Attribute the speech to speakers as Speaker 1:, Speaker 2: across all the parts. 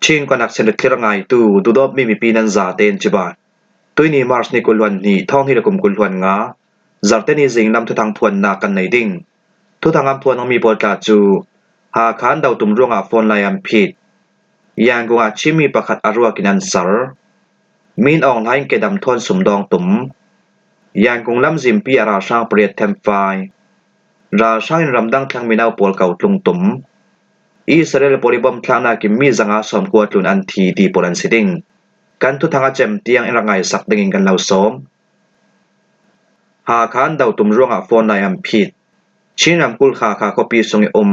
Speaker 1: ชิงก็นักเสนอคลิรง่ายตูดูดอบมีปีนันซาเตนจิบาตุยนี่มาร์ชนี่กุลวันนี่ท่องที่ระกุมกุลวันงาจัดเตนี่สิงนำทุทางพวนนากันในดิ่งทุทางอัมพวนมีบทกาจูหาขานดาวตุมร่วงอาฟอนไลอัมพิดยังกงอาชิมีประคัดอรัวกินันซาร์มีนออนไลน์เกดำทวนสมดองตุมยังกงล้ำซิมปีอาราช่างเปรียดเทมไฟราช่างรำดังทางมีนาวปวลเก่าตุงตุมอิสราเอลบริบอมทางนากิมมีจังอาสมกวดลุนอันทีดีโปลันสิดิงกันทุทางอาเจมเตียงรังไงสักดิงกันเหล่าสมหาขานดาวตุมร่วงอาฟอนไลอัมพิดชินำกุลขาคอปีสงอม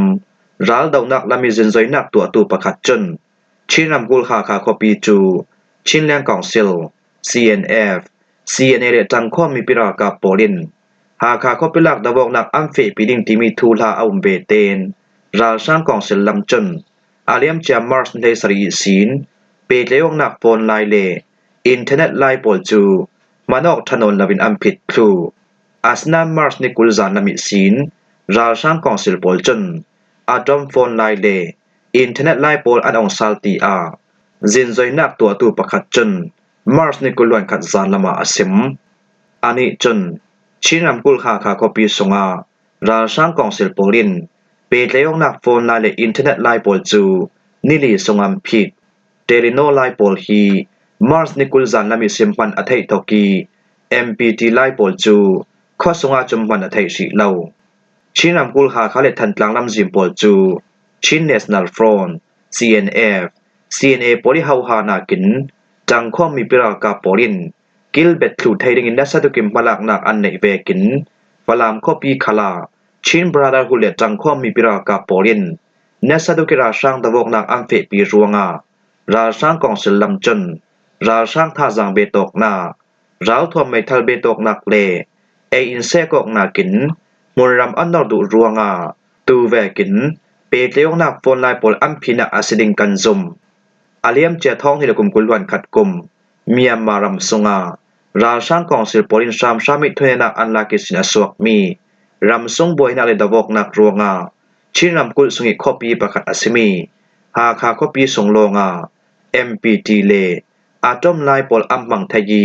Speaker 1: รัลดาวนักลามิซินซอยนักตัวตูประคัดจนชินำกุลขาคอปีจูชินแรงกองซิล CNF CNA เรจังข้อมีปิรากาโปลินหาคอปิลักดาวนักอัมเฟปีดิงที่มีทูลาอุมเบเตนราช่างกองซิลลำจนอาเลียมจามาร์สในสรีศีนเปเลวนักโฟนไลเลอินเทอร์เน็ตไลปอลจูมานอกถนนลาวินอัมพิดคลูอาสนามาร์สในกุลจานนามิศีนราช่างกองซิลปอลจนอาดอมโฟนไลเลอินเทอร์เน็ตไลปอลอันองซาลตีอาจินจอยนักตัวตูประคัดจนมาร์สในกุลวันขัดจานละมาอสิมอันนี้จนชินำกุลขาคอปีสงาราช่างกองซิลปอลินเปเลวนักโฟนไลเลอินเทอร์เน็ตไลปอลจูนิลีสงอัมพิดเตริโนไลปอลฮีมาร์สในกุลจานนามิซิมปันอัทัยทอกี MPT ไลปอลจูข้อสงอาจุมปันอัทัยสีเหลาชินำกุลขาคาเลทันกลางลำจิมปอลจูชิน National Front CNF CNA ปอลิฮาวฮานากินจังข้อมีปิรากาปอลินกิลเบตลูไทยดิงอินดัสตุกิมพลักนักอันในเวกินฟลามข้อปีคลาชินบราดาร์ฮุเลจังข้อมีปิรากาปอลินเนสตุกิราช่างตะวกนักอัมเฟปีรัวงาราช่างกองสิลลำจนราช่างท่าจังเบตกนาราทวมเมทัลเบตกนักเลอินเซกอกนากินมุนรำอันนอดุรัวงาตูเวกินเปเตยกนักโฟนไลปอลอัมพินักอาศิดิงกันซุมอาเลียมเจท้องที่กุมกุลวันขัดกุมเมียมารำสงาราช่างกองสิลปอลินชามชามิทเวนักอันลากิสินอสวกมีรำสงบวยนักเลดวกนักรัวงาชินรำกุลสงิคอปีประคัดอสิมีหาคาคอปีสงโลงาMPT เลอาตอมไลปอลอัมมังทยี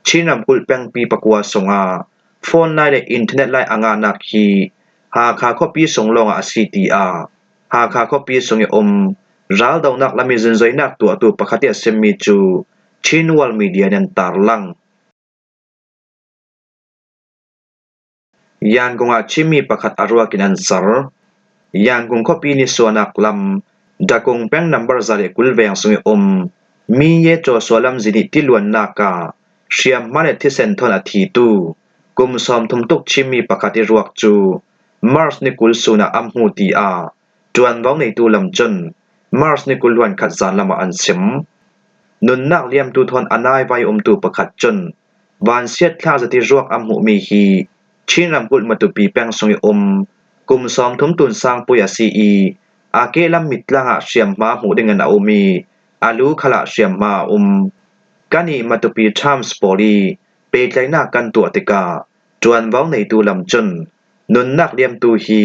Speaker 1: ชินำกุลแปงปีปะกัวสงาโฟนไลและอินเทอร์เน็ตไลอ่างานักฮีหาคาคอปีสงลงอา CTR หาคาคอปีสงอมรัลดาวนักละมิซินซอยนักตัวตูปะคัติเซมิจูชินวัลมีเดียนันตาร์ลังยานกงอาชิมีปะคัดอรัวกินันซาร์ยานกงคอปีนิสวนักลำดากงแปงนัมเบอร์ซาเลกุลเวงสงอมมีเยโจสวลัมจินิติลวนนากาเชียมมาเลทิเซนทอนอทีตูกุมซอมทุมตุกชิมีปะคัติรวกจูมาร์สนิกุลสุนาอัมฮูตีอาจวนวองในตูลำจนมาร์สนิกุลวันขัดจานละมาอันซิมนุนนักเลียมตูทอนอนายไวตูประคัดจนวานเสียดท่าจะที่รวกอัมฮูมีฮีชินลำกุลมาตุปีแปงสงอมกุมซอมทุมตุนสร้างปุยซีอีอาเกลัมมิตลาเชียมมาหูดิงันอามีอาลูขละเชียมมากานีมาตุปีชามสปอรีเปไลนากันตัวติกาจวนวองในตูลำจนนุนนักเลียมตูฮี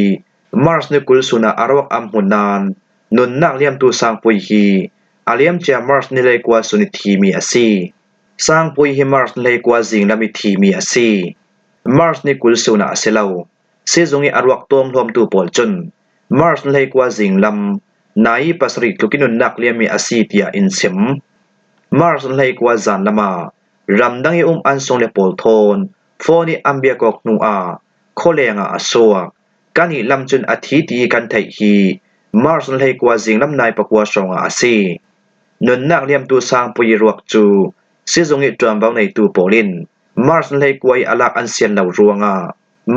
Speaker 1: มาร์สนิกุลสุนาอารวกอัมหุนานนุนนักเลียมตูสร้างปุยฮีอาเลียมเจมาร์สนิเลกวาสุนิทีมีอาซีสร้างปุยฮีมาร์สนิเลกวาจิงลามิทีมีอาซีมาร์สนิกุลสุนาเซลาเซจงอีอารวกตอมรวมตูปอลจนมาร์สเลกว่าจิงลำนายปัสริกลุกินุนนักเลียมีอาซีเตียอินซิมมาร์สเลกว่าจานละมารำดังอีอันทรงเลปอลโทนโฟนีอัมเบียกอกนูอาโคเลงอาสัวกันอีลำจุนอาทิตีกันไทฮีมาร์สเลกว่าจิงลำนายปะกัวสงอาซีนุนนักเลียมตูสร้างปุยรวกจูเซจงอีจวมเบาในตูปอลินมาร์สเลกว่าอลักอันเซียนเหล่ารวงอา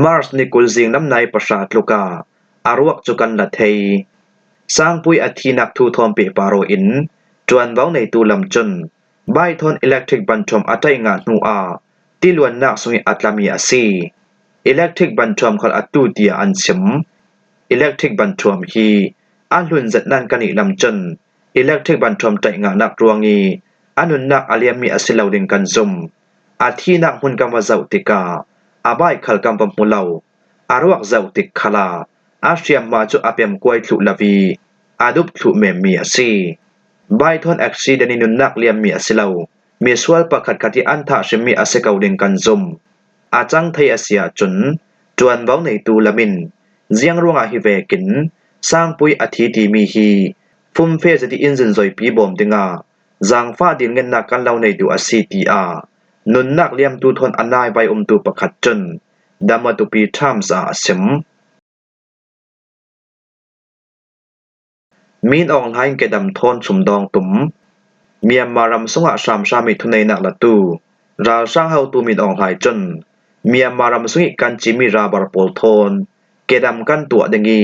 Speaker 1: มาร์สนิกุลจิงลำนายประสาทลูกาอารวกจุกันละเทยสร้างปุยอธีนักทูทอมเปปาโรอินจวนเว้าในตูลำจนใบทอนอิเล็กทริกบันทอมอัตไงานนูอาที่ล้วนนักสงอัตลามีอาซีอิเล็กทริกบันทอมคอลอัตตูเตียอันซิมอิเล็กทริกบันทอมฮีอันลุนจัดนันกันอีลำจนอิเล็กทริกบันทอมใจงานักรวงีอันุนนักอาเลียมีอาศิลาดิงกันซุมอาทีนักหุนกำวาเจ้าติกาอาบายขัลกำปมุลาอารวกเจ้าติกขลาอาเชียมมาจุอาเปียมกวยถุลาวีอาดุบถุเมมีอาซี ใบทอนแอคซีเดนินุนนักเลียมมีอสิเลามีสวลประคัดคติอันทะชิมีอเสกาวเดงกันซุมอาจังไทยอาเซียจุนจวนเบาในตูละมินเจียงรวงอาฮิเวกินสร้างปุยอาทิตีมีฮีฟุมเฟจติอินซินซอยปีบอมดิงาจางฟ้าดินเงินนักกันเล่าในดูอาซีตีอานุนนักเลียมตูทนอันนายใบตูประคัดจนดามาตุปีทามสาสิมมีนอองไห้เกดำทนสุมดองตุมเมียมารำสงะสามชามิทุนในนักละตูราช่างเฮาตูมีนอองไห้จนเมียมารำสงิกันจิมีราบารปอลทนเกดำกันตัวดังี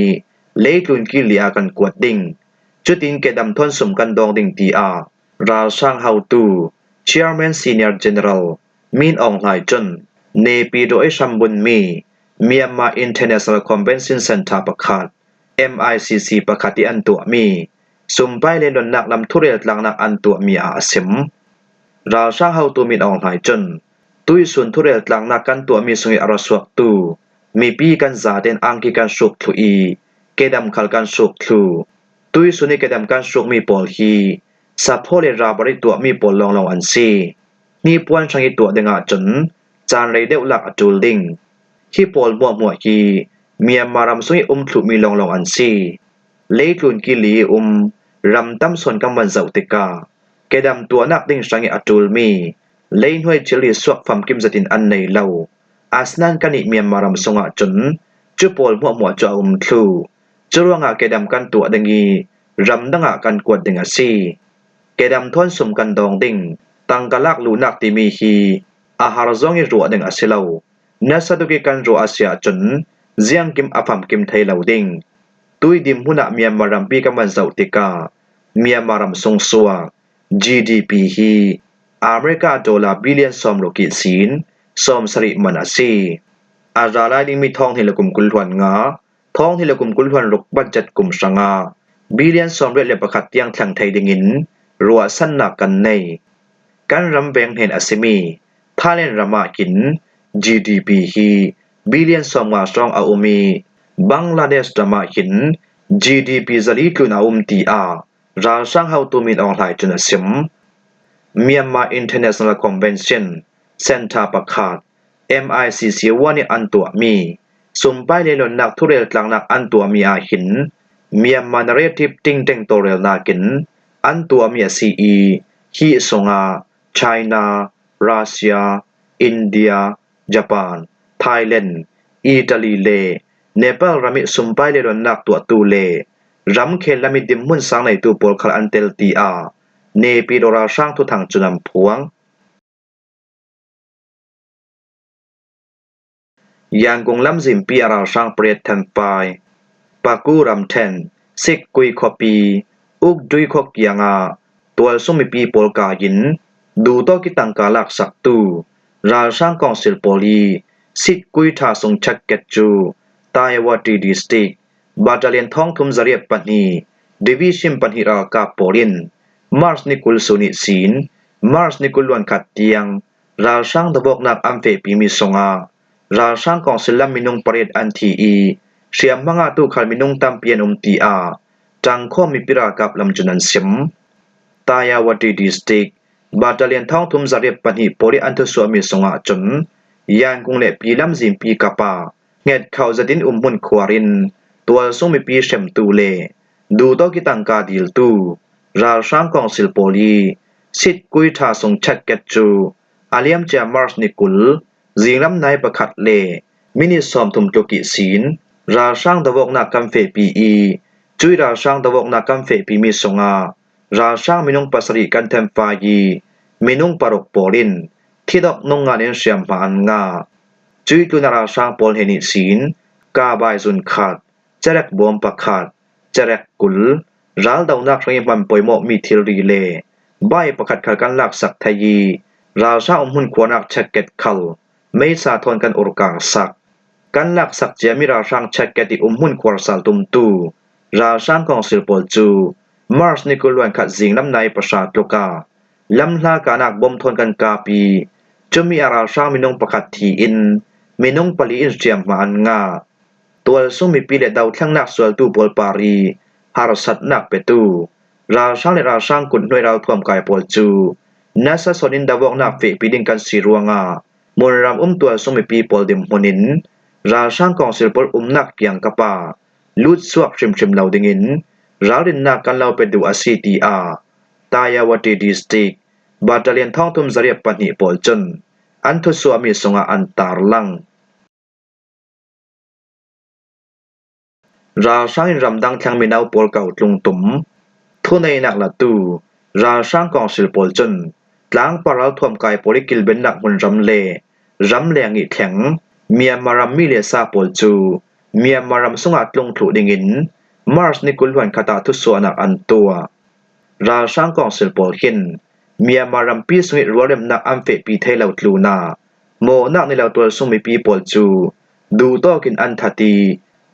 Speaker 1: เลตุนกิเลียกันกวดดิ่งจุดอินเกดำทนสุมกันดองดิ่งตีอาราช่างเฮาตู Chairman Senior General มีนอองไห้จนเนปีโดยชัมบุญมีเมียมา International Convention Center ประคาดMICC ประคัติอันตัวมีสุมไปเลนนักลำทุเรศหลังนักอันตัวมีอาสิมราช่างเฮาตัวมีอองหายจนตุยสุนทุเรศหลังนักกันตัวมีสุงิอรสวกตูมีปีกันซาเดนอังกิกันสุกทุอีเกดำขัลกันสุกทูตุยสุนิเกดำกันสุกมีปอลฮีสัพโพเลราบริตัวมีปอลลองอันซีนี่ปวนชังอีตัวเดงอาจนจานไรเดวหลักจูลดิงที่ปอลมัวฮีเมียมารำสุยทุมีลองอันซีเลตุนกิลีรำตั้มส่วนกำวันเจ้าติกาเกดำตัวนักดิ่งสังอจูลมีเลนห้วยเฉลีสวกฟำกิมสตินอันในเล่าอาสนันกันิเมียมารำสงะจนจุปอลมัวจะทลูจรวงอาเกดำกันตัวดังีรำดังอากันกวดดิงอาซีเกดำทนสมกันดองดิ่งตังกะลักลูนักติมีฮีอาหารซองอิรัวดิงอาศิเลานัสดุกิกันรัวอาเซียจนเจียงกิมอฟัมกิมไทยเหล่าดิ่งตุยดิมหุนะเมียมารำปีกำวันเจ้าติกาเมียมารำทรงสัว GDP ฮีอเมริกาดอลลาร์บิลเลียนสอมโลกิศีนสอมสริมันอาซีอาจาลายดิมีทองที่ละกุมกุลทวนงาทองที่ละกุมกุลทวนรกบัดจัดกุมสังาบิลเลียนสอมเรเลประคัดยังทางไทยดิงินรัวสันนักกันในการรำแบงเห็นอาซิมีท่าเล่นรำมากิน GDP ฮีบิลเลียนสอมงาสรองอาอุมีบังลาเดชรำมากิน GDP จะลีกุนอาอุมตีอาราช่างเฮาตูมีนออนไลน์จนสิมMyanmar International Convention Center ประคาด MICC ว่านี่อันตัวมีสุมไปเลนนักทุเรศหลังนักอันตัวมีอาหิน Myanmar Narrative ติงเต็งโตเรลนากินอันตัวมี CE ฮิสงา China Russia India Japan Thailand อิตาลีเลเนปาลรามิสุมไปเลนนักตัวตูเลรำเคนละมิดิมมุนสังในตัวปอลคาอันเตลตีอาเนปีโดราช่างทุทางจุนำพวงยังกงลำซิมปีอาราช่างเปรตแทมปายปากูรำเทนซิกกุยคอปีอุกดุยคอกยังอาตัวสมิปีปอลกายินดูโตกิตังกาลักสักตูราช่างกองสิลปอลีซิกกุยทาทรงชักเกตจูตายวาตีดิสติกบาตาเลียนท้องทุมจารียปันฮีดิวิชิมปันฮีรากาปอลินมาร์สนิคุลสุนิศีนมาร์สนิคุลวันขัดเตียงราช่างตะบอกนักอัมเฟปีมิสงาราช่างกองศิลมินุงปริดอันทีอีเสียมมังอาตุขัลมินุงตัมเปียนตีอาจังข้อมีปิรากับลำจุนันซิมตายาวตีดิสติกบาตาเลียนท้องทุมจารียปันฮีปอลิอันทุสวมิสงาจนยานกงเล็ปีลำซิมปีกะปาเงดเขาจะดินมุนควารินตัวสมิปีเชมตูเลดูโตกิตังกาดิลตูราช่างกองสิลโปลีสิทกุยทาทรงชัดเกตจูอาเลียมเจมาร์สนิกุลจิงลำนายประคัดเลมินิสอมทุมโจกิศีนราช่างตะวกนักกัมเฟปีอีจุยราช่างตะวกนักกัมเฟปีมิสงาราช่างมินุงปัสริกันเทมฟายีมินุงปารกปอลินที่ดอกนงงานเอ็นเชียมพานงาจุยตุนาราช่างปอลเฮนิศีนกาบายซุนขาดเจเรกบอมประคัดเจเรกกุลรัลดาวนักเรียนมันปอยโมมีทิลรีเลใบประคัดขัดกันลักสักทยีราชาหุ่นขวนักเช็คเก็ตคัลไม่สาทนกันอุรกางสักกันลักสักเจมีราช่างเช็คเก็ตที่หุ่นขวสัลตุมตูราช่างกองสิลปอลจูมาร์สนิโคลวันขัดจิงลำในประชาตุกาลำลากานักบ่มทนกันกาปีจะมีราช่างมินงประคัดทีอินมินงปลีอินเจียมมาอันงาตัวสุมีปีเลดาวทั้งนักสวลตูปอลปารีฮาร์สัตนักเปตู ราช่างและราช่างกุนหน่วยเราท่วมกายปอลจูนัสสนินดาวกนักเฟปีดิงกันสีรวงามนรำตัวสมิปีปอลดิมหนินราช่างกองศิลปลนักเกียงกะปาลุดสวกชิมเหล่าดิงินราดินนักกันเราไปดูอาซีตีอาตายาวตีดิสติกบาตาเลียนท่องทุมจริยปนิปอลจนอันทุสวามีสงอันตารลังราช่างรำดังทั้งมีนาวปอลเก่าตรงตุ่มทุนในนักละตูราช่างกองศิลปลจนหลังปาราท่วมกายปอลิกิลเป็นนักมุนรำแรงอีกแข็งเมียมารำมีเลซาปอลจูเมียมารำสงอัดลงถูดิงินมาร์สนิกุลวันคาตาทุสวนักอันตัวราช่างกองศิลปลหินเมียมารำปีสงิรัวเรมนักอัมเฟปีเทเลาตลูนาโมนักในเหล่าตัวสงมีปีปอลจูดูโตกินอันทัตี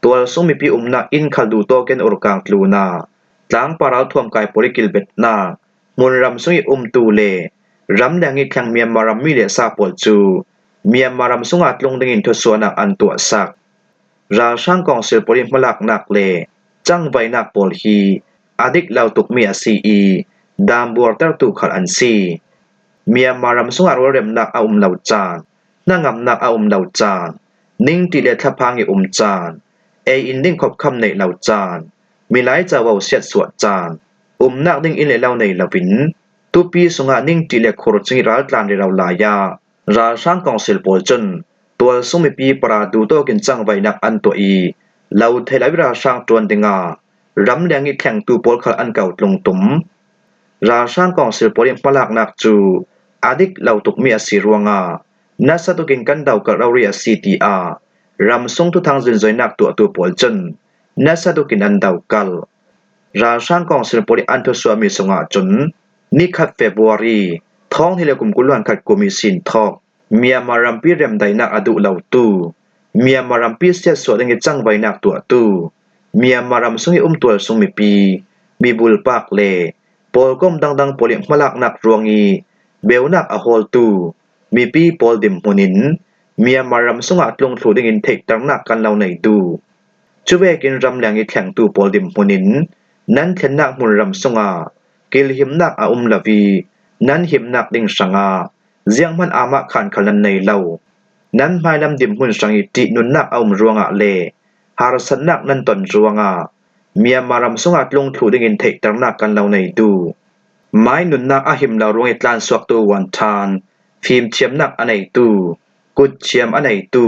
Speaker 1: ตัวสงมีปีนักอินคัลดูโตกินอรกังตลูนาหลังปาราท่วมกายปอลิกิลเบ็ดนามุนรำสงิตูเลรำแดงอีกแข็งเมียมารำมีเลซาปอลจูเมียมารำสงอัดลงดิงินทุสวนักอันตัวสักราช่างกองศิลปลิมลักนักเลจังไวนักปอลฮีอดิกเหล่าตุกเมียซีอีดามบัวเตอร์ตุขัดอันซีเมียมารำสงอัดวเรมนักอาเหล่าจานนางำนักอาเหล่าจานนิ่งติเลทพังอีจานอินดิ้งขบคำในเหล่าจานมีหลายจะว่าเสียดสวดจานนักดิ้งอินเลเหล่าในเหล่าวินตุปีสงอัดนิ่งติเลขรจิรัลตานในเหล่าลายาราช่างกองศิลปลจนตัวสมิปีปราดูโตกินจังไวนักอันตัวอีเหล่าเทลาวิราช่างจวนดิงารำแดงอีแข่งตูปอลขัดอันเก่าลงตุ่มราช่างกองศิลปลิมปลักนักจูอดิกเหล่าตุกมีอสีรวงนัสตุกินกันดาวกับเราเรียซีตีรำทรงทุทางจินจอยนักตัวปอลจนนัสตุกินอันดาวกัลราช่างกองศิลปลิอันทุสวามีสงจนนิคัดเฟบรุรีท้องที่เลกุมกุลวันขัดกุมิสินทอกเมียมารัมปีเรมไดนักอดุเหล่าตูเมียมารัมปีเสียสวดงจังไวนักตัวตูเมียมารัมสงตัวสงมีปีมีบุลปากเลปอลก้มดังปอลิมลักนักรวงีเบลนักอโฮลตูมีปีปอลดิมหุนินเมียมารัมสงอัดลงถูดิงินเทกตังนักกันเหล่าในดูจุเวกินรำแรงอีแข่งตูปอลดิมหุนินนั้นเทนนักมุนรำสงกิลหิมนักลวีนั้นหิมนักดิงสังเจียงมันอามาขันขลันในเหล่านั้นไม่ลำดิมหุ่นสังอิตินุนนักรวงเลหารสันนักนั้นตนรวงเมียมารำสงัดลงถูดิงินเทกตังนักกันเหล่าในดูไม้นุนนักหิมเหล่ารวงอิตลานสวกตัววันทานฟิล์มเชียมนักอันไหนตูกุดเชียมอันไหนตู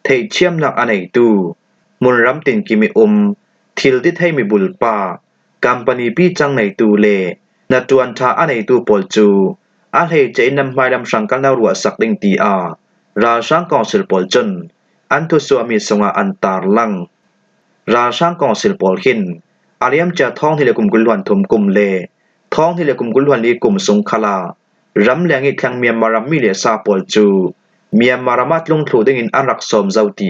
Speaker 1: เทเชียมนักอันไหนตูมุนรำตินกิมิทิลดิให้มีบุลปากัมปนีปีจังในตูเลนัดวันทาอันไหนตูปอลจูอาเฮเจนำไม้ลำสังกันเรารัวสักดิงตีราช่างกองศิลปลจนอันทุสวามีสงอันตารลังราช่างกองศิลปลหินอาเลียมจะท้องที่เลกุมกุลวันทุมกุมเลท้องที่เลกุมกุลวันลีกุมสงขลารำแรงอีกแข่งเมียมารัมมีเลซาปลจูเมียมารามัดลงถูดิงินอันรักสมเจ้าตี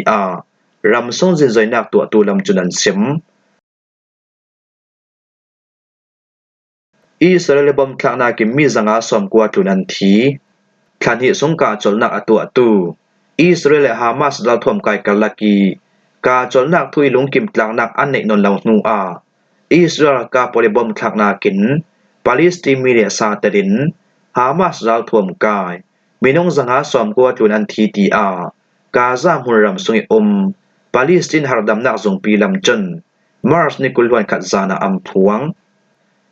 Speaker 1: รำทรงจินจอยนักตัวตูลำจุนันเสมอิสราเอลบอมคลานากิมมีจังอาสมกว่าทุนันทีขันหิสงกาจลนักตัวตูอิสราเอลฮามาสดาวทวมกายกัลลักีกาจลนักทุยลงกิมกลางนักอันเนนนลาวนูอิสราเอลกาปริบอมคลานากินปาเลสไตน์มีเรซาตรินฮามาสดาวทวมกายมีน้องจังอาสมกว่าทุนันทีตีกาซามุนรำสุงปาเลสไตน์ฮาร์ดัมนักจงปีลำจนมาร์สนิกุลวันขัดซานาอัมพวง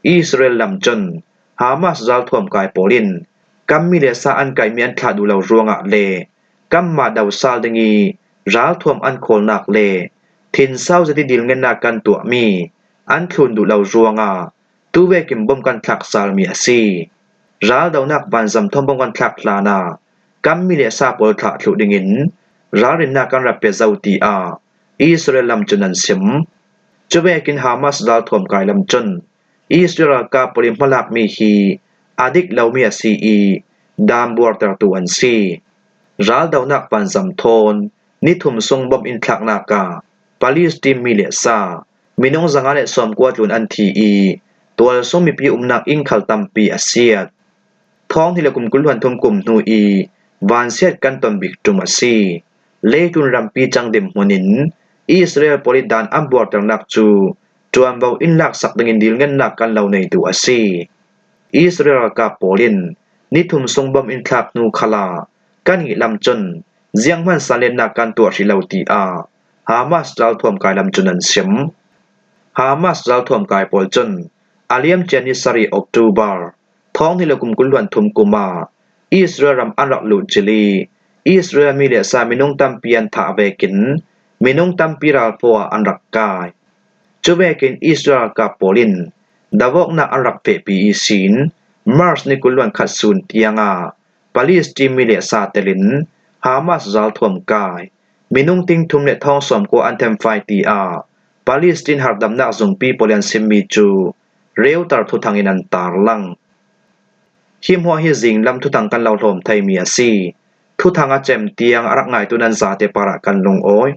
Speaker 1: อิสราเอลลำจนฮามาสจัลทวมกายปอลินกัมมีเลซาอันไกมีอันทาดูเหล่ารวงเลกัมมาดาวซาลดิงีรัลทวมอันโคลนักเลทินเศร้าจะได้ดิลเงินนักกันตัวมีอันคลุนดูเหล่ารวงตูเวกิมบ่มกันทักซาลมีซีรัลดาวนักบันซัมทอมบ่มกันทักลานากัมมีเลซาปอลทะทุดิงินรัลรินนักกันรับเปเจ้าตีอิสราเอลลำจนนันซิมจะเวกินฮามาสจัลทวมกายลำจนอิสราเอลกาปริมพลักมีฮีอดิกเหล่ามีซีดามบัวตระตูอันซีรัลดาวนักปันซัมโทนนิทุมทรงบอมอินทักนากาปาเลสไตน์มีเลซามีน้องจังอาเลสอมกวาจุนอันทีตัวทรงมีปีนักอิงคัลตัมปีอาเซียท้องที่เลกุมกุลวันทุมกุมนูวานเซียดกันตอนบิกตุมาซีเลตุนรัมปีจังเดมหนินอิสราเอลปริดานอัมบัวตระนักจู จวนเบาอินลักสักดังอินดิลเงินนักกันเหล่าในตัวอาซีอิสราเอลกับโปลินนิทุมทรงบำอินทักนูคลากันหิลำจนเจียงมันสันเลนนักกันตัวชิลาวตีอาฮามาสจัลทวมกายลำจนนันเสียมฮามาสจัลทวมกายปอลจนอาเลียมเจนิสรีออกตูบาร์ท้องที่ละกุมกุลวันทุมกุมาอิสราเอลรำอันรักลุจิลีอิสราเอลมีเลสามินุงตัมเปียนทาเวกินมินุงตัมปีราลพัวอันรักกายจเวกินอิสราเอลกับโปลินดาวกนักอันรักเปปีอีสินมาร์สนิกุลวันขัดซุนเตียงาปาเลสไตน์มีเลสาเตลินฮามาสจัลทวมกายมินุงติงทุมเลทองสวมกัวอันเทมไฟตีอาปาเลสไตน์หาดำนักซุงปีโปลินซิมมิจูเรียวตาทุทังอินันตาลังหิมหัวฮิจิงลำทุทังกันเหล่าลมไทยเมียซีทุทังอาเจมเตียงรักง่ายตุนันซาเตปาระกันลงโอย